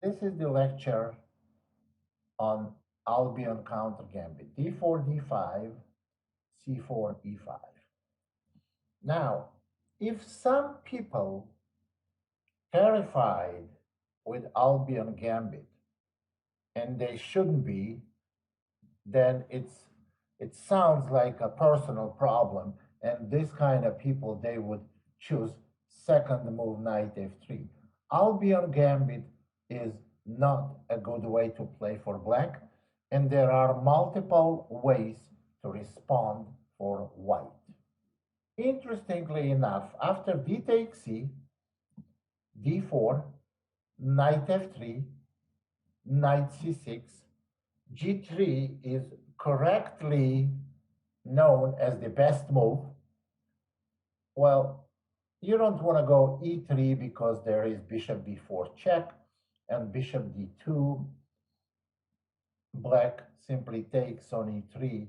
This is the lecture on Albin Counter Gambit. D4, D5, C4, E5. Now, if some people terrified with Albin Gambit, and they shouldn't be, then it sounds like a personal problem, and this kind of people, they would choose second move knight f3. Albin Gambit is not a good way to play for black, and there are multiple ways to respond for white. Interestingly enough, after d takes c, d4, knight f3, knight c6, g3 is correctly known as the best move. Well, you don't want to go e3 because there is bishop b4 check and bishop d2. Black simply takes on e3,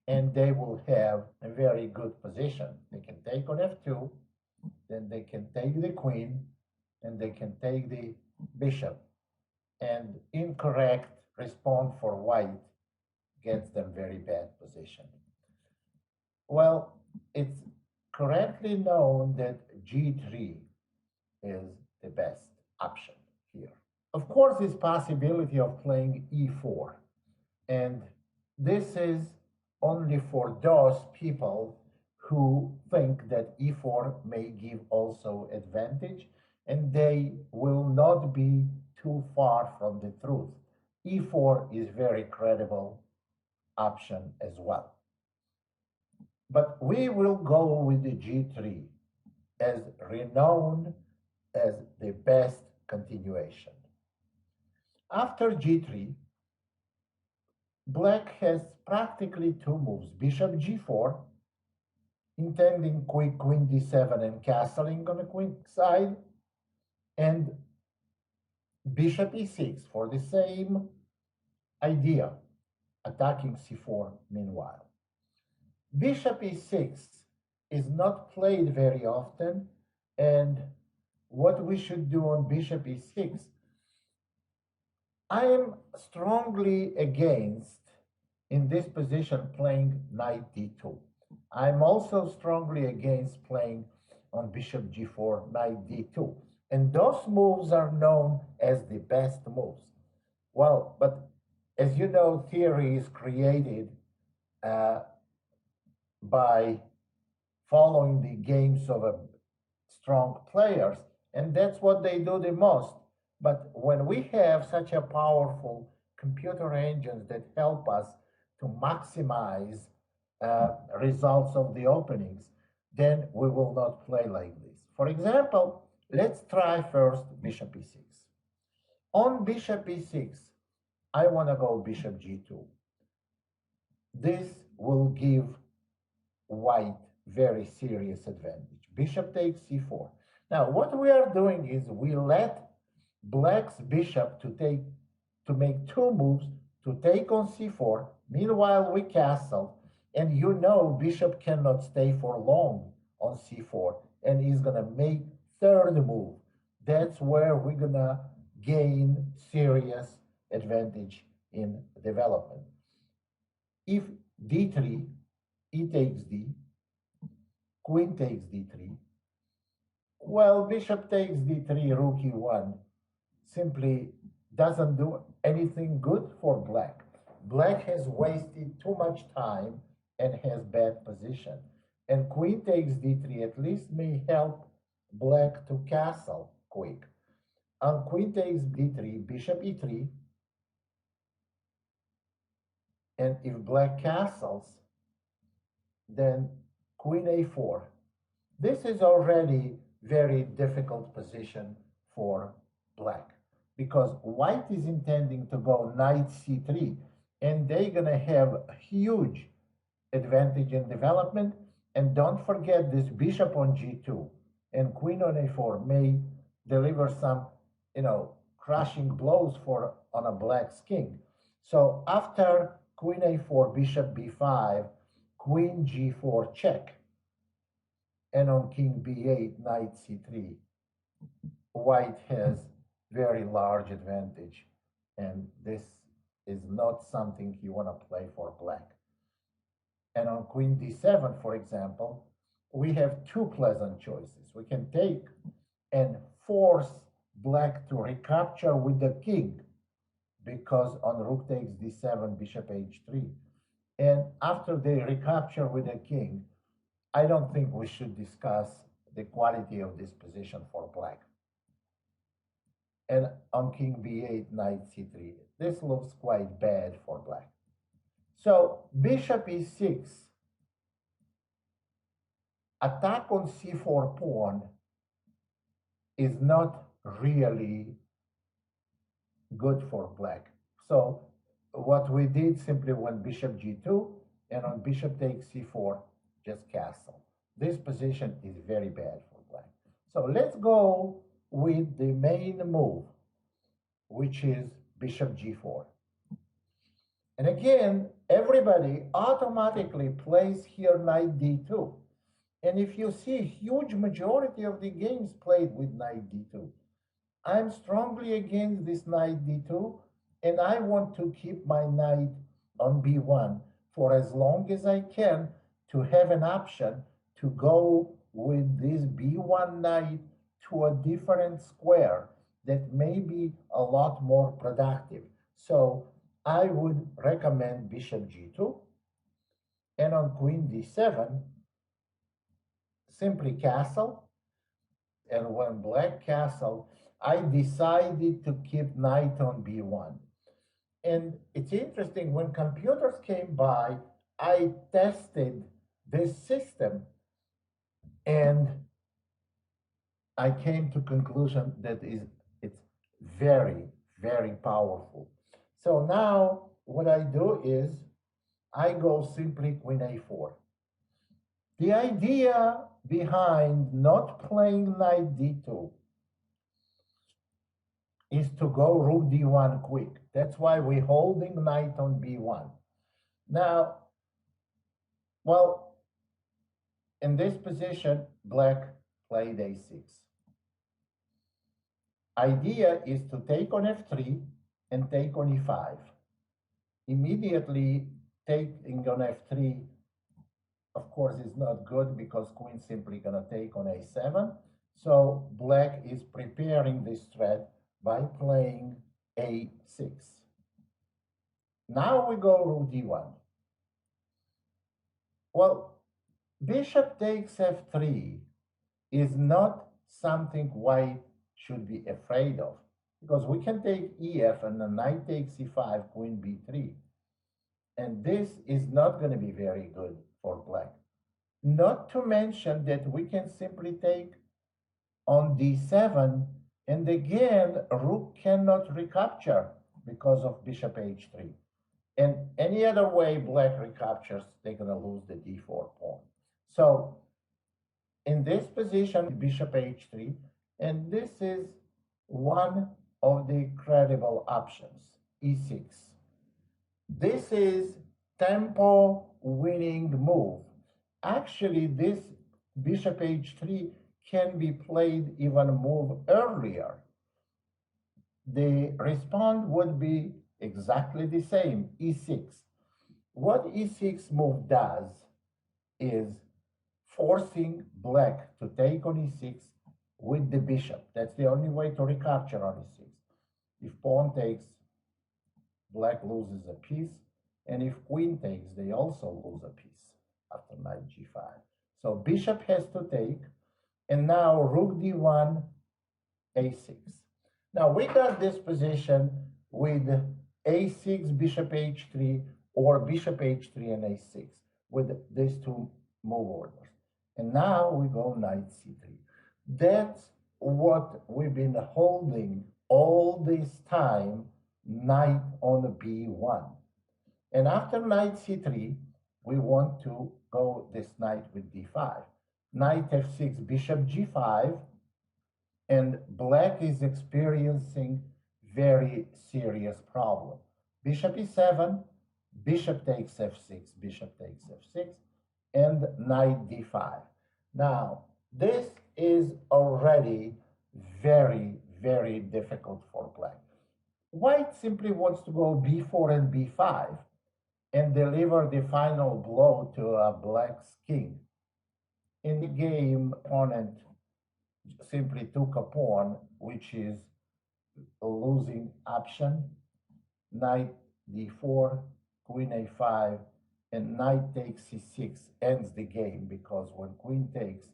and they will have a very good position. They can take on f2, then they can take the queen, and they can take the bishop. And incorrect response for white gets them very bad position. Well, it's correctly known that g3 is the best option here. Of course, there's possibility of playing e4, and this is only for those people who think that e4 may give also advantage, and they will not be too far from the truth. e4 is very credible option as well. But we will go with the g3 as renowned as the best continuation. After g3, black has practically two moves. Bishop g4, intending quick queen d7 and castling on the queen side, and bishop e6 for the same idea, attacking c4 meanwhile. Bishop e6 is not played very often, and what we should do on bishop e6, I am strongly against, in this position, playing knight d2. I'm also strongly against playing on bishop g4, knight d2. And those moves are known as the best moves. Well, but as you know, theory is created by following the games of strong players, and that's what they do the most. But when we have such a powerful computer engines that help us to maximize results of the openings, then we will not play like this. For example, let's try first bishop e6. On bishop e6, I want to go bishop g2. This will give white very serious advantage. Bishop takes c4. Now, what we are doing is we let black's bishop to make two moves to take on c4. Meanwhile, we castle, and you know bishop cannot stay for long on c4, and he's going to make third move. That's where we're going to gain serious advantage in development. If d3, e takes d, queen takes d3, well, bishop takes d3, rook e1, simply doesn't do anything good for black. Black has wasted too much time and has bad position. And queen takes d3 at least may help black to castle quick. On queen takes d3, bishop e3, and if black castles, then queen a4. This is already very difficult position for black, because white is intending to go knight c3, and they're going to have a huge advantage in development. And don't forget this bishop on g2 and queen on a4 may deliver some, crushing blows on a black's king. So after queen a4, bishop b5, queen g4 check, and on king b8, knight c3, white has very large advantage. And this is not something you want to play for black. And on queen d7, for example, we have two pleasant choices. We can take and force black to recapture with the king, because on rook takes d7, bishop h3. And after they recapture with the king, I don't think we should discuss the quality of this position for black. And on king b8, knight c3, this looks quite bad for black. So bishop e6, attack on c4 pawn is not really good for black. So what we did simply went bishop g2, and on bishop takes c4, just castle. This position is very bad for black. So let's go with the main move, which is bishop g4. And again, everybody automatically plays here knight d2. And if you see, huge majority of the games played with knight d2. I'm strongly against this knight d2, and I want to keep my knight on b1 for as long as I can, to have an option to go with this b1 knight to a different square that may be a lot more productive. So I would recommend bishop g2, and on queen d7, simply castle. And when black castle, I decided to keep knight on b1. And it's interesting, when computers came by, I tested this system, and I came to conclusion that it's very, very powerful. So now what I do is I go simply queen a4. The idea behind not playing knight d2 is to go rook d1 quick. That's why we're holding knight on b1. Now, well, in this position, black played a6. Idea is to take on f3 and take on e5. Immediately taking on f3, of course, is not good, because queen simply gonna take on a7. So black is preparing this threat by playing a6. Now we go rook d1. Well, bishop takes f3 is not something white should be afraid of, because we can take ef and the knight takes e5, queen b3. And this is not going to be very good for black. Not to mention that we can simply take on d7, and again, rook cannot recapture because of bishop h3. And any other way black recaptures, they're going to lose the d4 pawn. So in this position, bishop h3, and this is one of the credible options, e6. This is tempo winning move. Actually, this bishop h3 can be played even a move earlier. The response would be exactly the same, e6. What e6 move does is forcing black to take on e6 with the bishop. That's the only way to recapture on e6. If pawn takes, black loses a piece, and if queen takes, they also lose a piece after knight g5. So bishop has to take, and now rook d1, a6. Now we got this position with a6, bishop h3, or bishop h3 and a6, with these two move orders. And now we go knight c3. That's what we've been holding all this time, knight on b1. And after knight c3, we want to go this knight with d5. Knight f6, bishop g5, and black is experiencing very serious problem. Bishop e7, bishop takes f6, bishop takes f6, and knight d5. Now, this is already very, very difficult for black. White simply wants to go b4 and b5 and deliver the final blow to a black's king. In the game, opponent simply took a pawn, which is a losing option. Knight d4, queen a5, and knight takes c6 ends the game, because when queen takes,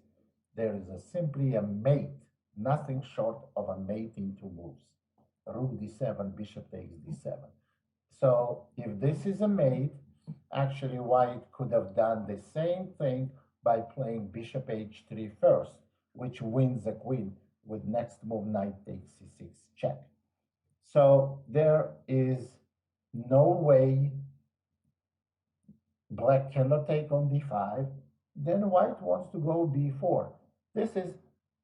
there is simply a mate, nothing short of a mate in two moves. Rook d7, bishop takes d7. So if this is a mate, actually white could have done the same thing by playing bishop h3 first, which wins the queen with next move knight takes c6 check. So there is no way black cannot take on d5. Then white wants to go b4. This is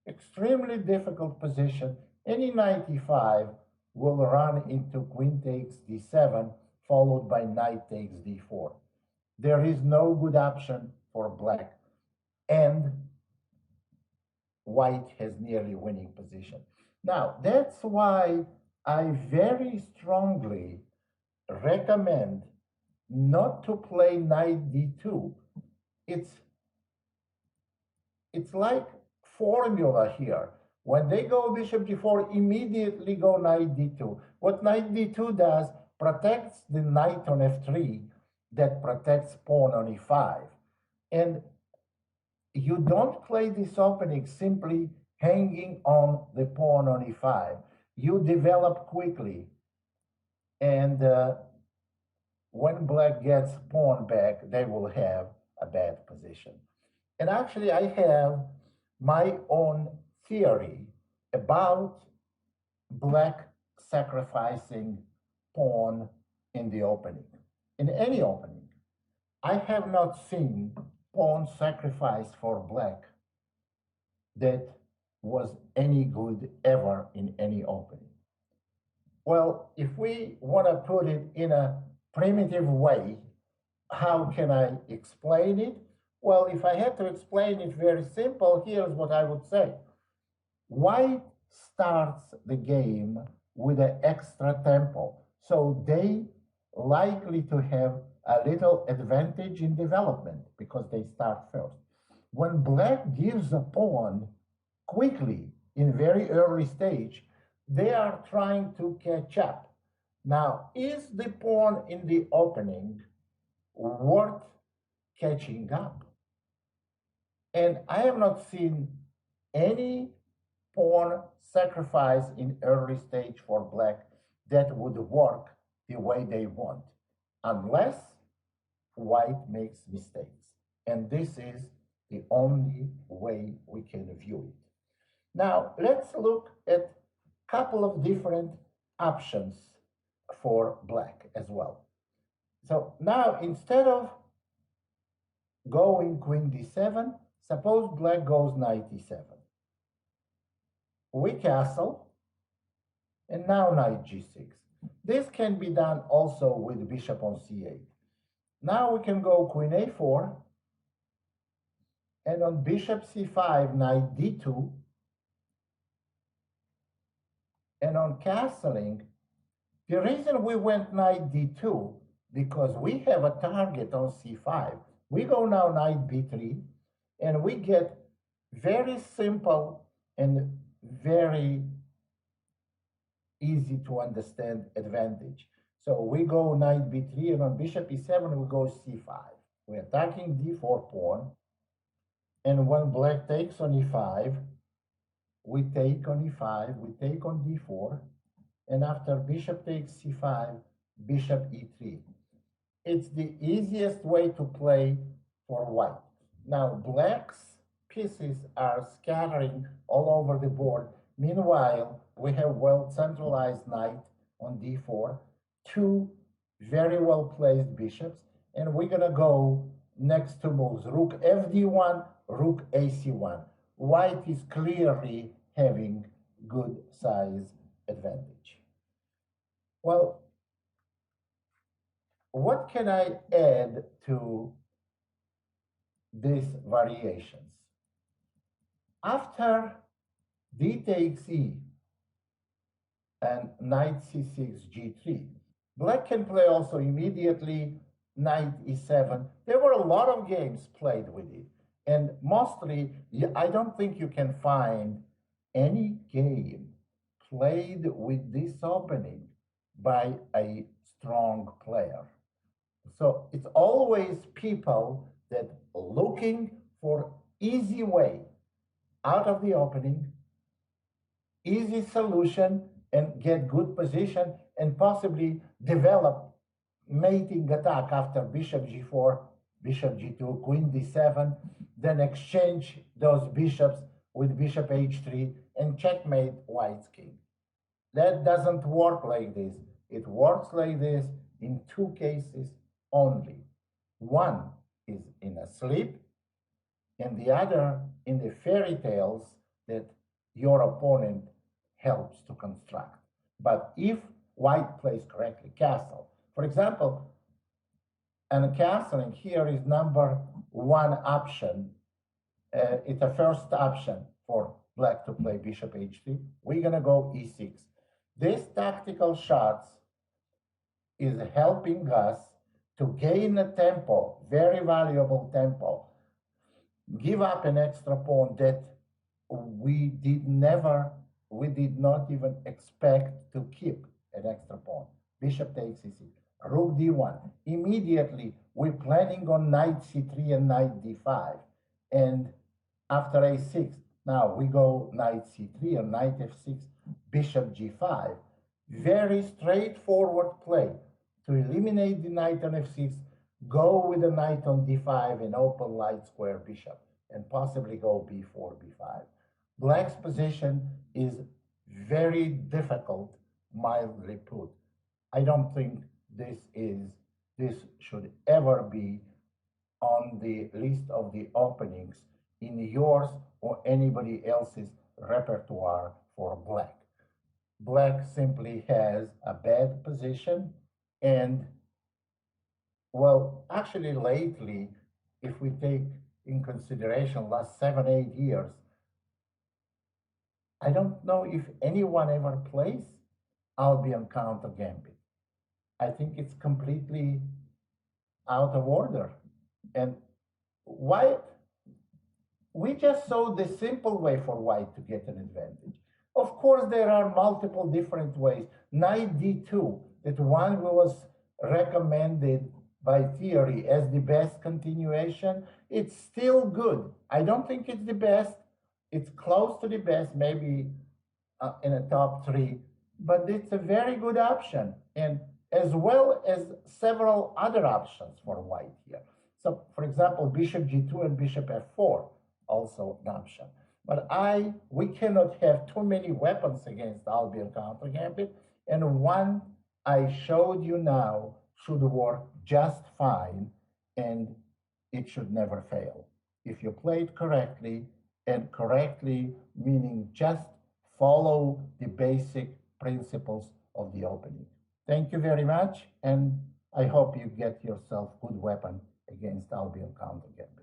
extremely difficult position. Any knight e5 will run into queen takes d7, followed by knight takes d4. There is no good option for black, and white has nearly winning position. Now, that's why I very strongly recommend not to play knight d2. It's like formula here. When they go bishop d4, immediately go knight d2. What knight d2 does, protects the knight on f3 that protects pawn on e5. And you don't play this opening simply hanging on the pawn on e5. You develop quickly. And when black gets pawn back, they will have a bad position. And actually, I have my own theory about black sacrificing pawn in the opening, in any opening. I have not seen pawn sacrifice for black that was any good ever in any opening. Well, if we want to put it in a primitive way, how can I explain it? Well, if I had to explain it very simple, here's what I would say. White starts the game with an extra tempo, so they likely to have a little advantage in development because they start first. When black gives a pawn quickly in very early stage, they are trying to catch up. Now, is the pawn in the opening worth catching up? And I have not seen any pawn sacrifice in early stage for black that would work the way they want, unless white makes mistakes. And this is the only way we can view it. Now, let's look at a couple of different options for black as well. So now, instead of going queen d7, suppose black goes knight e7. We castle, and now knight g6. This can be done also with bishop on c8. Now we can go queen a4, and on bishop c5, knight d2, and on castling, the reason we went knight d2, because we have a target on c5. We go now knight b3, and we get very simple and very easy to understand advantage. So we go knight b3, and on bishop e7, we go c5. We're attacking d4 pawn, and when black takes on e5, we take on e5, we take on d4, and after bishop takes c5, bishop e3. It's the easiest way to play for white. Now, black's pieces are scattering all over the board. Meanwhile, we have well-centralized knight on d4, two very well-placed bishops, and we're going to go next two moves, rook fd1, rook ac1. White is clearly having good size advantage. Well, what can I add to these variations? After d takes e, and knight c6, g3. Black can play also immediately knight e7. There were a lot of games played with it. And mostly, I don't think you can find any game played with this opening by a strong player. So it's always people that are looking for easy way out of the opening, easy solution, and get good position, and possibly develop mating attack after bishop g4, bishop g2, queen d7, then exchange those bishops with bishop h3 and checkmate white's king. That doesn't work like this. It works like this in two cases only. One is in a sleep, and the other in the fairy tales that your opponent helps to construct. But if white plays correctly, castle, for example, and castling here is number one option. It's a first option for black to play bishop h3. We're gonna go e6. This tactical shots is helping us to gain a tempo, very valuable tempo, give up an extra pawn that we did not even expect to keep an extra pawn. Bishop takes e6, rook d1. Immediately, we're planning on knight c3 and knight d5. And after a6, now we go knight c3 and knight f6, bishop g5. Very straightforward play. To eliminate the knight on f6, go with the knight on d5 and open light square bishop, and possibly go b4, b5. Black's position is very difficult, mildly put. I don't think this should ever be on the list of the openings in yours or anybody else's repertoire for black. Black simply has a bad position, and well, actually lately, if we take in consideration last 7-8 years, I don't know if anyone ever plays Albin Counter Gambit. I think it's completely out of order. And why? We just saw the simple way for white to get an advantage. Of course, there are multiple different ways. Knight d2, that one was recommended by theory as the best continuation, it's still good. I don't think it's the best. It's close to the best, maybe in a top 3, but it's a very good option, and as well as several other options for white here. So, for example, bishop g2 and bishop f4, also an option. But we cannot have too many weapons against Albin Counter Gambit, and one I showed you now should work just fine, and it should never fail. If you play it correctly, and correctly meaning just follow the basic principles of the opening. Thank you very much, and I hope you get yourself good weapon against Albin Counter Gambit.